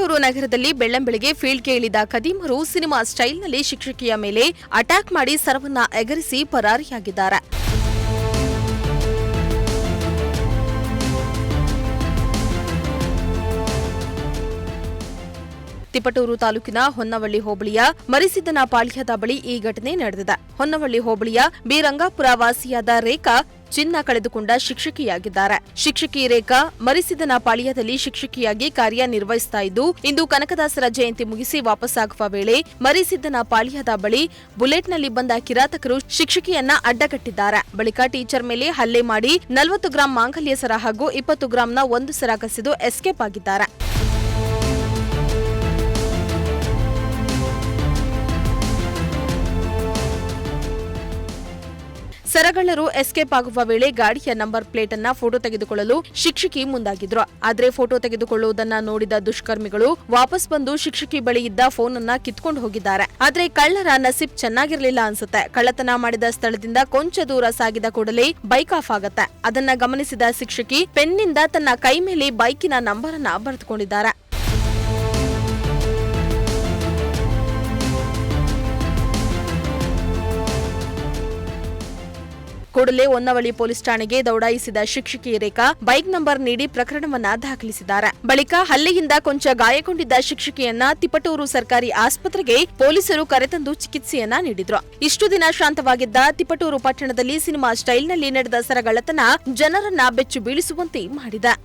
ತಿಪಟೂರು ನಗರದಲ್ಲಿ ಬೆಳ್ಳಂಬೆಳಗ್ಗೆ ಫೀಲ್ಡ್ಗೆ ಇಳಿದ ಖದೀಮರು ಸಿನಿಮಾ ಸ್ಟೈಲ್ನಲ್ಲಿ ಶಿಕ್ಷಕಿಯ ಮೇಲೆ ಅಟ್ಯಾಕ್ ಮಾಡಿ ಸರವನ್ನ ಎಗರಿಸಿ ಪರಾರಿಯಾಗಿದ್ದಾರೆ. ತಿಪಟೂರು ತಾಲೂಕಿನ ಹೊನ್ನವಳ್ಳಿ ಹೋಬಳಿಯ ಮರಿಸಿದ್ದನಪಾಳ್ಯದ ಬಳಿ ಈ ಘಟನೆ ನಡೆದಿದೆ. ಹೊನ್ನವಳ್ಳಿ ಹೋಬಳಿಯ ಬಿರಂಗಾಪುರ ವಾಸಿಯಾದ ರೇಖಾ ಚಿನ್ನ ಕಳೆದುಕೊಂಡ ಶಿಕ್ಷಕಿಯಾಗಿದ್ದಾರೆ. ಶಿಕ್ಷಕಿ ರೇಖಾ ಮರಿಸಿದ್ದನಪಾಳ್ಯದಲ್ಲಿ ಶಿಕ್ಷಕಿಯಾಗಿ ಕಾರ್ಯನಿರ್ವಹಿಸ್ತಾ ಇದ್ದು, ಇಂದು ಕನಕದಾಸರ ಜಯಂತಿ ಮುಗಿಸಿ ವಾಪಸ್ಸಾಗುವ ವೇಳೆ ಮರಿಸಿದ್ದನಪಾಳ್ಯದ ಬಳಿ ಬುಲೆಟ್ನಲ್ಲಿ ಬಂದ ಕಿರಾತಕರು ಶಿಕ್ಷಕಿಯನ್ನ ಅಡ್ಡಗಟ್ಟಿದ್ದಾರೆ. ಬಳಿಕ ಟೀಚರ್ ಮೇಲೆ ಹಲ್ಲೆ ಮಾಡಿ 40 ಗ್ರಾಂ ಮಾಂಗಲ್ಯ ಸರ ಹಾಗೂ 20 ಗ್ರಾಂನ ಒಂದು ಸರ ಕಸಿದು ಎಸ್ಕೇಪ್ ಆಗಿದ್ದಾರೆ. ಸರಗಳ್ಳರು ಎಸ್ಕೇಪ್ ಆಗುವ ವೇಳೆ ಗಾಡಿಯ ನಂಬರ್ ಪ್ಲೇಟ್ ಅನ್ನ ಫೋಟೋ ತೆಗೆದುಕೊಳ್ಳಲು ಶಿಕ್ಷಕಿ ಮುಂದಾಗಿದ್ರು. ಆದರೆ ಫೋಟೋ ತೆಗೆದುಕೊಳ್ಳುವುದನ್ನ ನೋಡಿದ ದುಷ್ಕರ್ಮಿಗಳು ವಾಪಸ್ ಬಂದು ಶಿಕ್ಷಕಿ ಬಳಿ ಇದ್ದ ಫೋನ್ ಅನ್ನ ಕಿತ್ಕೊಂಡು ಹೋಗಿದ್ದಾರೆ. ಆದ್ರೆ ಕಳ್ಳರ ನಸೀಬ್ ಚೆನ್ನಾಗಿರ್ಲಿಲ್ಲ ಅನ್ಸುತ್ತೆ. ಕಳ್ಳತನ ಮಾಡಿದ ಸ್ಥಳದಿಂದ ಕೊಂಚ ದೂರ ಸಾಗಿದ ಕೂಡಲೇ ಬೈಕ್ ಆಫ್ ಆಗತ್ತೆ. ಅದನ್ನ ಗಮನಿಸಿದ ಶಿಕ್ಷಕಿ ಪೆನ್ನಿಂದ ತನ್ನ ಕೈ ಮೇಲೆ ಬೈಕಿನ ನಂಬರ್ ಅನ್ನ ಬರೆದುಕೊಂಡಿದ್ದಾರೆ. ಕೂಡಲೇ ಹೊನ್ನವಳ್ಳಿ ಪೊಲೀಸ್ ಠಾಣೆಗೆ ದೌಡಾಯಿಸಿದ ಶಿಕ್ಷಕಿ ರೇಖಾ ಬೈಕ್ ನಂಬರ್ ನೀಡಿ ಪ್ರಕರಣವನ್ನ ದಾಖಲಿಸಿದ್ದಾರೆ. ಬಳಿಕ ಹಲ್ಲೆಯಿಂದ ಕೊಂಚ ಗಾಯಗೊಂಡಿದ್ದ ಶಿಕ್ಷಕಿಯನ್ನ ತಿಪಟೂರು ಸರ್ಕಾರಿ ಆಸ್ಪತ್ರೆಗೆ ಪೊಲೀಸರು ಕರೆತಂದು ಚಿಕಿತ್ಸೆಯನ್ನ ನೀಡಿದ್ರು. ಇಷ್ಟು ದಿನ ಶಾಂತವಾಗಿದ್ದ ತಿಪಟೂರು ಪಟ್ಟಣದಲ್ಲಿ ಸಿನಿಮಾ ಸ್ಟೈಲ್ನಲ್ಲಿ ನಡೆದ ಸರಗಳ್ಳತನ ಜನರನ್ನ ಬೆಚ್ಚು ಬೀಳಿಸುವಂತೆ ಮಾಡಿದೆ.